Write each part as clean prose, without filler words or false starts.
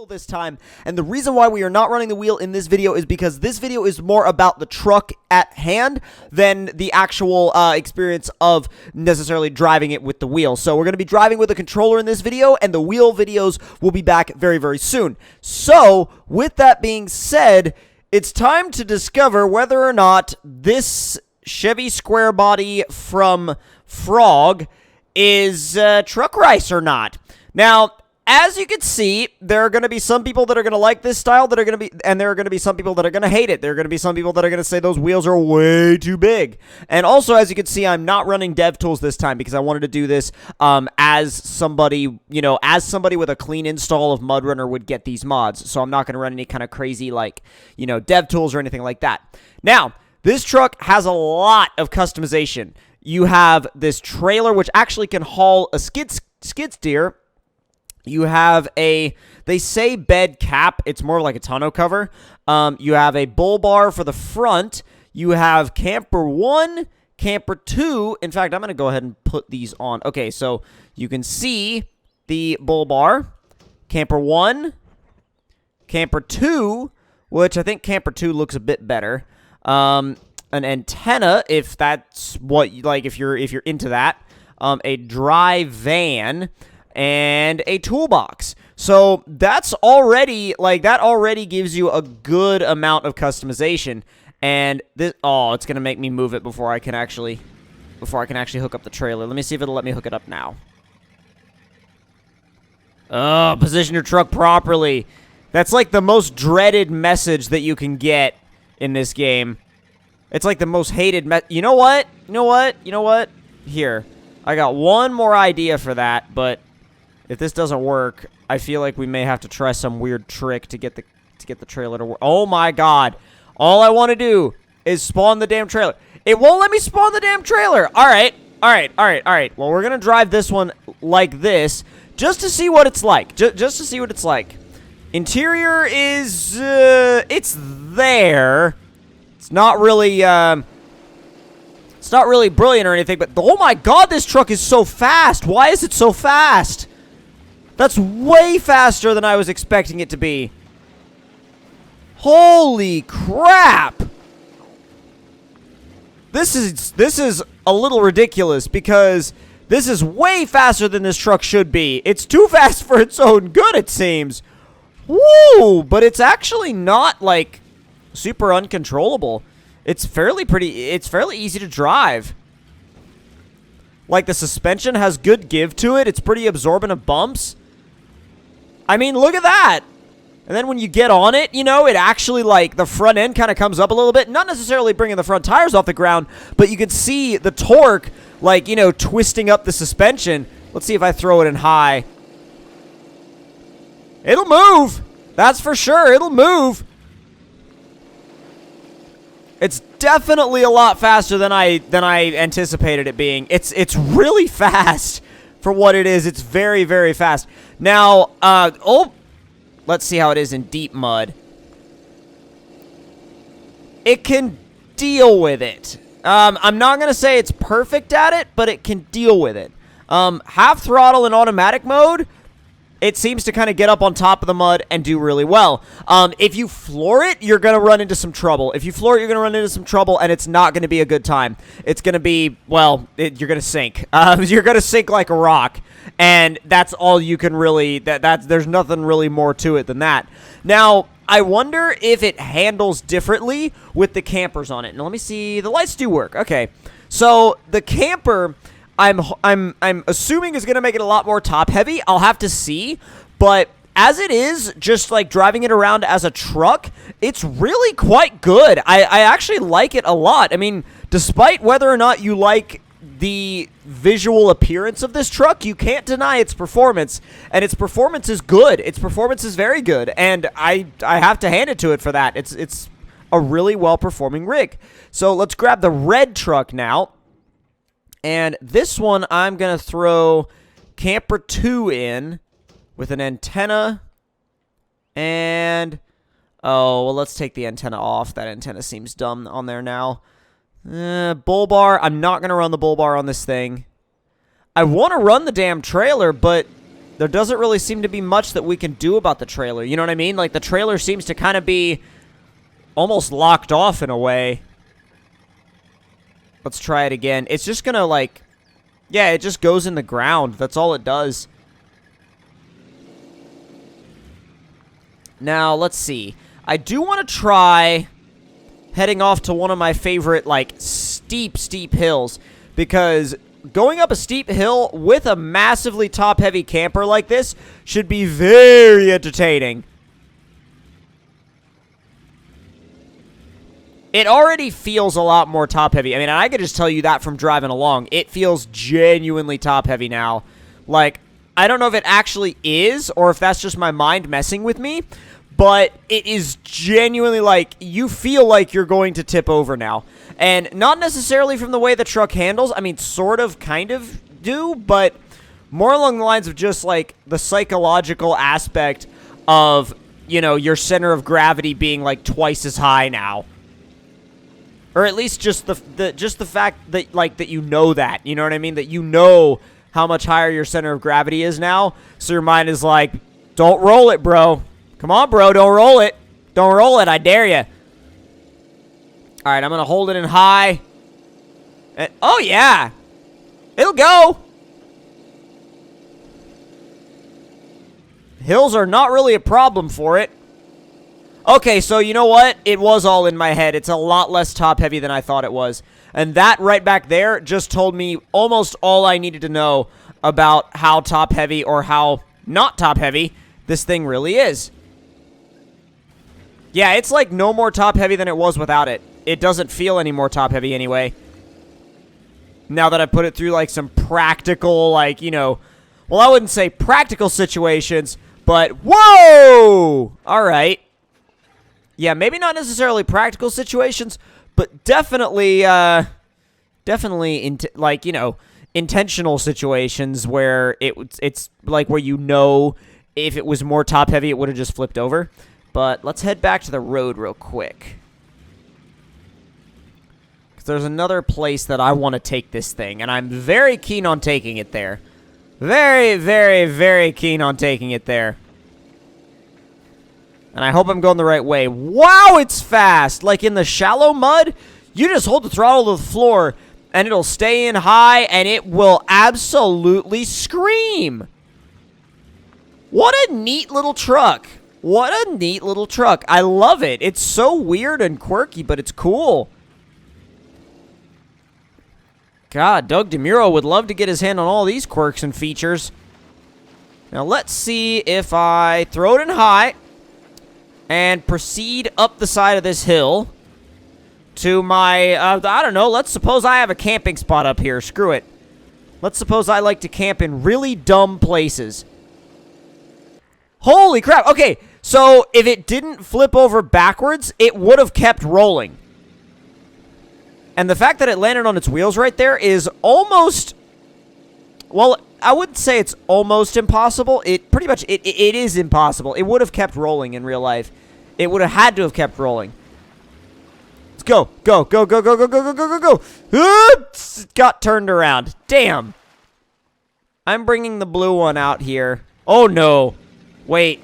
this time, and the reason why we are not running the wheel in this video is because this video is more about the truck at hand than the actual experience of necessarily driving it with the wheel. So we're going to be driving with a controller in this video, and the wheel videos will be back very, very soon. So with that being said, it's time to discover whether or not this Chevy Square Body from Frog is truck rice or not. Now, as you can see, there are going to be some people that are going to like this style and there are going to be some people that are going to hate it. There are going to be some people that are going to say those wheels are way too big. And also, as you can see, I'm not running DevTools this time because I wanted to do this as somebody with a clean install of MudRunner would get these mods. So I'm not going to run any kind of crazy, DevTools or anything like that. Now, this truck has a lot of customization. You have this trailer, which actually can haul a skid steer. You have they say bed cap. It's more like a tonneau cover. You have a bull bar for the front. You have camper 1, camper 2. In fact, I'm going to go ahead and put these on. Okay, so you can see the bull bar, camper 1, camper 2, which I think camper 2 looks a bit better. An antenna, if that's what you like, if you're into that. A dry van, and a toolbox. So that's already, that already gives you a good amount of customization. And this, it's going to make me move it before I can actually hook up the trailer. Let me see if it'll let me hook it up now. Position your truck properly. That's like the most dreaded message that you can get in this game. It's like the most hated You know what? Here. I got one more idea for that, but if this doesn't work, I feel like we may have to try some weird trick to get the trailer to work. Oh my god. All I want to do is spawn the damn trailer. It won't let me spawn the damn trailer. All right. Well, we're going to drive this one like this just to see what it's like. Just to see what it's like. Interior is it's there. It's not really brilliant or anything, but oh my god, this truck is so fast. Why is it so fast? That's way faster than I was expecting it to be. Holy crap. This is a little ridiculous because this is way faster than this truck should be. It's too fast for its own good, it seems. Woo, but it's actually not super uncontrollable. It's fairly easy to drive. The suspension has good give to it. It's pretty absorbent of bumps. I mean, look at that. And then when you get on it, it actually, the front end kind of comes up a little bit. Not necessarily bringing the front tires off the ground, but you can see the torque, twisting up the suspension. Let's see if I throw it in high. It'll move. That's for sure. It'll move. It's definitely a lot faster than I anticipated it being. It's really fast for what it is. It's very, very fast. Now, let's see how it is in deep mud. It can deal with it. I'm not going to say it's perfect at it, but it can deal with it. Half throttle in automatic mode, it seems to kind of get up on top of the mud and do really well. If you floor it, you're going to run into some trouble. If you floor it, you're going to run into some trouble, and it's not going to be a good time. It's going to be, you're going to sink. You're going to sink like a rock, and that's all you can really, there's nothing really more to it than that. Now, I wonder if it handles differently with the campers on it. Now, let me see. The lights do work. Okay. So, the camper, I'm assuming is going to make it a lot more top heavy. I'll have to see, but as it is, just driving it around as a truck, it's really quite good. I actually like it a lot. I mean, despite whether or not you like the visual appearance of this truck, you can't deny its performance, and its performance is good. Its performance is very good, and I have to hand it to it for that. It's a really well-performing rig. So let's grab the red truck now. And this one, I'm going to throw camper 2 in with an antenna. And, let's take the antenna off. That antenna seems dumb on there now. Bull bar. I'm not going to run the bull bar on this thing. I want to run the damn trailer, but there doesn't really seem to be much that we can do about the trailer. You know what I mean? Like, the trailer seems to kind of be almost locked off in a way. Let's try it again. It's just gonna, like... Yeah, it just goes in the ground. That's all it does. Now, let's see. I do want to try heading off to one of my favorite, like, steep hills. Because going up a steep hill with a massively top-heavy camper like this should be very entertaining. It already feels a lot more top-heavy. I mean, I could just tell you that from driving along. It feels genuinely top-heavy now. Like, I don't know if it actually is, or if that's just my mind messing with me, but it is genuinely, like, you feel like you're going to tip over now. And not necessarily from the way the truck handles. I mean, sort of, kind of do, but more along the lines of just, like, the psychological aspect of, you know, your center of gravity being, like, twice as high now. Or at least just the fact that, like, that you know that. You know what I mean? That you know how much higher your center of gravity is now. So your mind is like, don't roll it, bro. Come on, bro. Don't roll it. Don't roll it. I dare you. All right, I'm going to hold it in high. And, oh, yeah. It'll go. Hills are not really a problem for it. Okay, so you know what? It was all in my head. It's a lot less top-heavy than I thought it was. And that right back there just told me almost all I needed to know about how top-heavy or how not top-heavy this thing really is. Yeah, it's like no more top-heavy than it was without it. It doesn't feel any more top-heavy anyway. Now that I put it through, like, some practical, like, you know... Well, I wouldn't say practical situations, but... Whoa! All right. Yeah, maybe not necessarily practical situations, but definitely, like, you know, intentional situations where it's like where you know if it was more top-heavy, it would have just flipped over. But let's head back to the road real quick. Because there's another place that I want to take this thing, and I'm very keen on taking it there. Very, very, very keen on taking it there. And I hope I'm going the right way. Wow, it's fast! Like in the shallow mud, you just hold the throttle to the floor, and it'll stay in high, and it will absolutely scream! What a neat little truck. What a neat little truck. I love it. It's so weird and quirky, but it's cool. God, Doug DeMuro would love to get his hand on all these quirks and features. Now, let's see if I throw it in high and proceed up the side of this hill to my, I don't know, let's suppose I have a camping spot up here. Screw it. Let's suppose I like to camp in really dumb places. Holy crap. Okay, so if it didn't flip over backwards, it would have kept rolling. And the fact that it landed on its wheels right there is almost, well, I wouldn't say it's almost impossible. It pretty much, it is impossible. It would have kept rolling in real life. It would have had to have kept rolling. Let's go. Go, go, go, go, go, go, go, go, go, go. It got turned around. Damn. I'm bringing the blue one out here. Oh, no. Wait.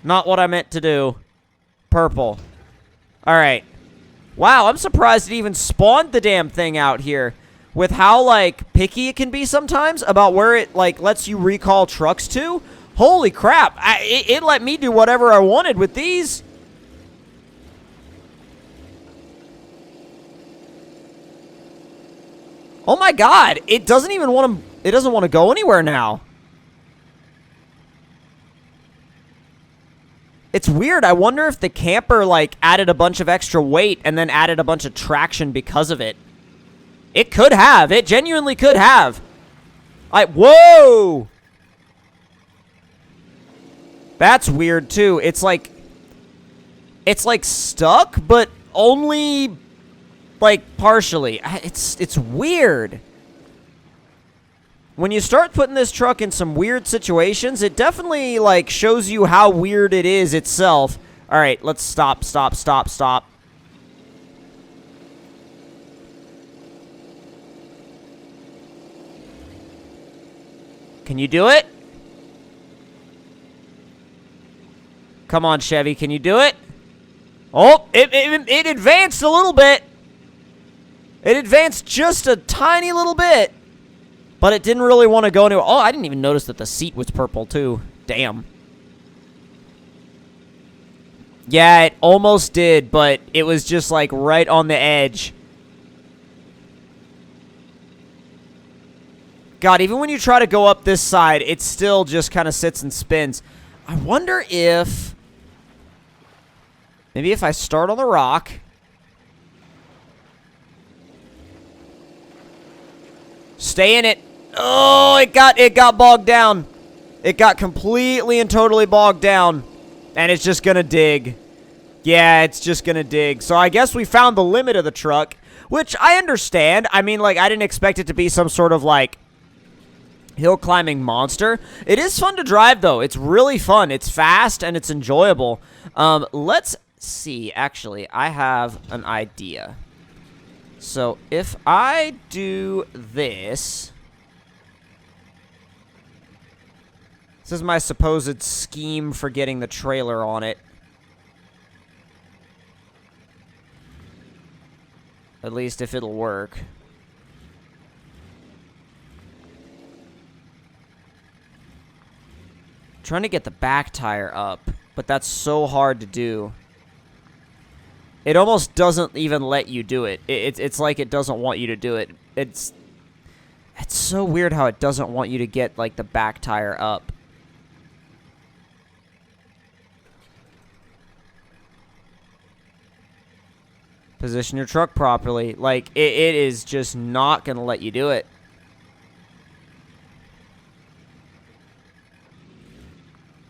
Not what I meant to do. Purple. All right. Wow, I'm surprised it even spawned the damn thing out here. With how, like, picky it can be sometimes about where it, like, lets you recall trucks to. Holy crap. It let me do whatever I wanted with these. Oh my god. It doesn't even want to, it doesn't want to go anywhere now. It's weird. I wonder if the camper, like, added a bunch of extra weight and then added a bunch of traction because of it. It could have. It genuinely could have. Whoa! That's weird, too. It's like stuck, but only, like, partially. It's weird. When you start putting this truck in some weird situations, it definitely, like, shows you how weird it is itself. All right, let's stop, stop, stop, stop. Can you do it? Come on, Chevy. Can you do it? Oh, it advanced a little bit. It advanced just a tiny little bit. But it didn't really want to go into... Oh, I didn't even notice that the seat was purple, too. Damn. Yeah, it almost did, but it was just, like, right on the edge. God, even when you try to go up this side, it still just kind of sits and spins. I wonder if... Maybe if I start on the rock... Stay in it. Oh, it got bogged down. It got completely and totally bogged down. And it's just gonna dig. Yeah, it's just gonna dig. So I guess we found the limit of the truck, which I understand. I mean, like, I didn't expect it to be some sort of, like, hill climbing monster. It is fun to drive, though. It's really fun. It's fast and it's enjoyable. Let's see. Actually, I have an idea. So if I do this... This is my supposed scheme for getting the trailer on it. At least if it'll work. Trying to get the back tire up, but that's so hard to do. It almost doesn't even let you do it. It's like it doesn't want you to do it. It's so weird how it doesn't want you to get, like, the back tire up. Position your truck properly. Like, it is just not going to let you do it.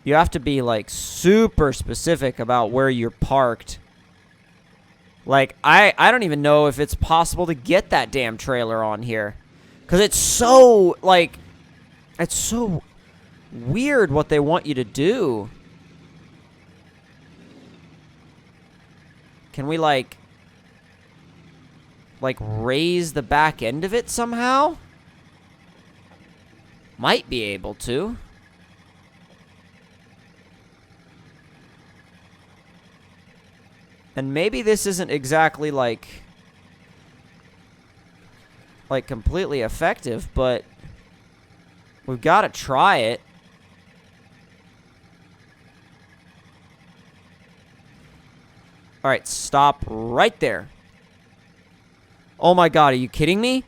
You have to be, like, super specific about where you're parked. Like, I don't even know if it's possible to get that damn trailer on here. Because it's so, like, it's so weird what they want you to do. Can we, like, raise the back end of it somehow? Might be able to. And maybe this isn't exactly, like completely effective, but we've got to try it. All right, stop right there. Oh my God, are you kidding me?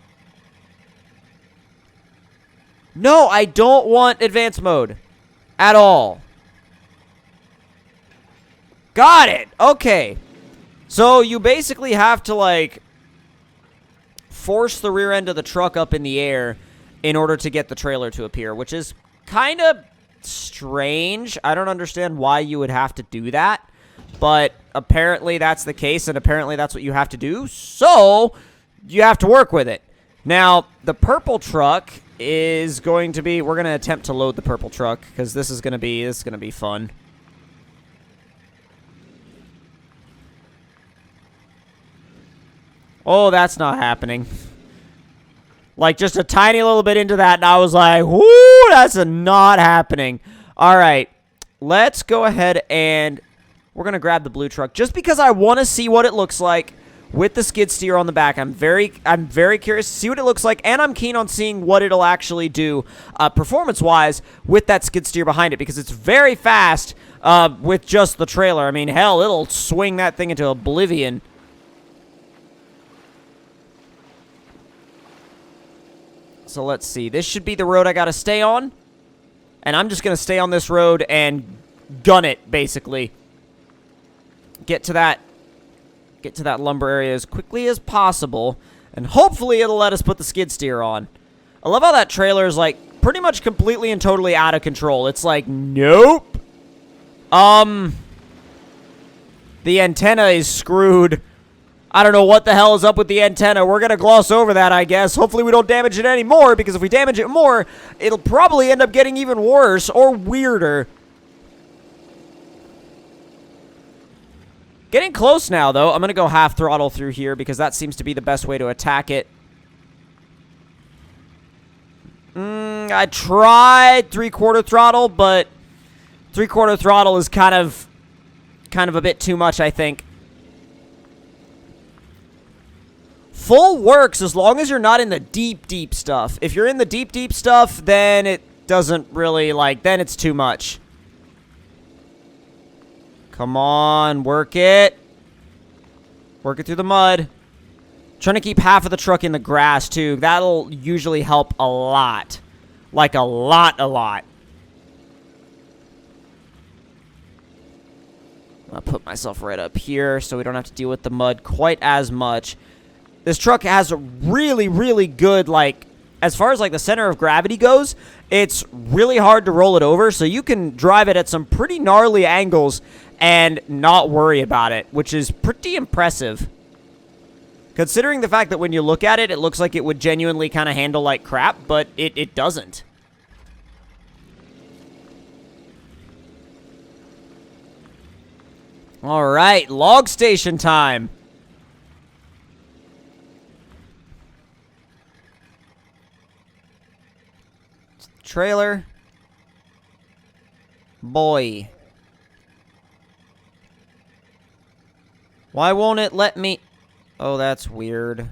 No, I don't want advanced mode at all. Got it. Okay. So you basically have to, like, force the rear end of the truck up in the air in order to get the trailer to appear, which is kind of strange. I don't understand why you would have to do that, but apparently that's the case, and apparently that's what you have to do, so you have to work with it. Now, the purple truck is going to be... We're going to attempt to load the purple truck, because this is going to be fun. Oh, that's not happening. Like, just a tiny little bit into that, and I was like, whoo, that's not happening. All right, let's go ahead and we're going to grab the blue truck just because I want to see what it looks like with the skid steer on the back. I'm very curious to see what it looks like, and I'm keen on seeing what it'll actually do performance-wise with that skid steer behind it, because it's very fast with just the trailer. I mean, hell, it'll swing that thing into oblivion. So let's see. This should be the road I got to stay on. And I'm just going to stay on this road and gun it, basically. Get to that lumber area as quickly as possible. And hopefully it'll let us put the skid steer on. I love how that trailer is, like, pretty much completely and totally out of control. It's like, nope. The antenna is screwed. I don't know what the hell is up with the antenna. We're going to gloss over that, I guess. Hopefully we don't damage it anymore, because if we damage it more, it'll probably end up getting even worse or weirder. Getting close now, though. I'm going to go half throttle through here, because that seems to be the best way to attack it. I tried 3/4 throttle, but 3/4 throttle is kind of kind of a bit too much, I think. Full works as long as you're not in the deep, deep stuff. If you're in the deep, deep stuff, then it doesn't really, like, then it's too much. Come on, work it. Work it through the mud. Trying to keep half of the truck in the grass, too. That'll usually help a lot. Like, a lot. I'll put myself right up here so we don't have to deal with the mud quite as much. This truck has a really, really good, like, as far as, like, the center of gravity goes, it's really hard to roll it over, so you can drive it at some pretty gnarly angles and not worry about it, which is pretty impressive. Considering the fact that when you look at it, it looks like it would genuinely kind of handle like crap, but it doesn't. All right, log station time. Trailer. Boy. Why won't it let me... Oh, that's weird.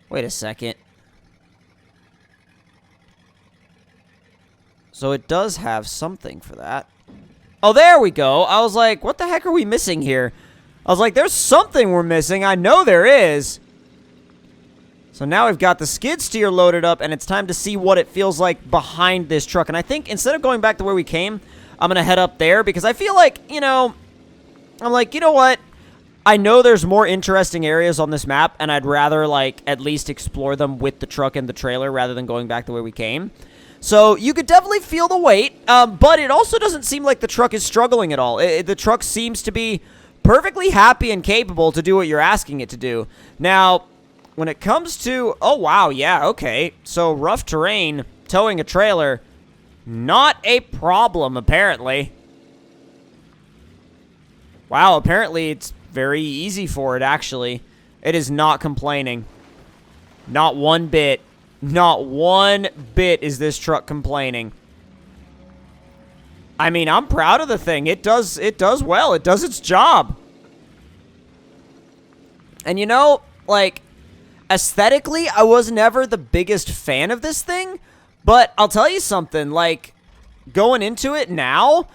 Wait a second. So it does have something for that. Oh, there we go. I was like, what the heck are we missing here? I was like, there's something we're missing. I know there is. So now we've got the skid steer loaded up, and it's time to see what it feels like behind this truck. And I think instead of going back to where we came, I'm going to head up there because I feel like, you know, I'm like, you know what? I know there's more interesting areas on this map, and I'd rather, like, at least explore them with the truck and the trailer rather than going back the way we came. So you could definitely feel the weight, but it also doesn't seem like the truck is struggling at all. The truck seems to be perfectly happy and capable to do what you're asking it to do. Now, when it comes to... Oh, wow, yeah, okay. So rough terrain, towing a trailer... Not a problem, apparently. Wow, apparently it's very easy for it, actually. It is not complaining. Not one bit. Not one bit is this truck complaining. I mean, I'm proud of the thing. It does well. It does its job. And you know, like, aesthetically, I was never the biggest fan of this thing. But I'll tell you something, like, going into it now,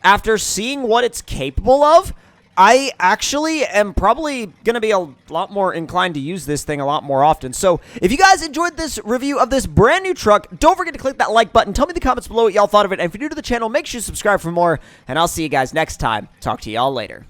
after seeing what it's capable of, I actually am probably going to be a lot more inclined to use this thing a lot more often. So, if you guys enjoyed this review of this brand new truck, don't forget to click that like button. Tell me in the comments below what y'all thought of it. And if you're new to the channel, make sure you subscribe for more. And I'll see you guys next time. Talk to y'all later.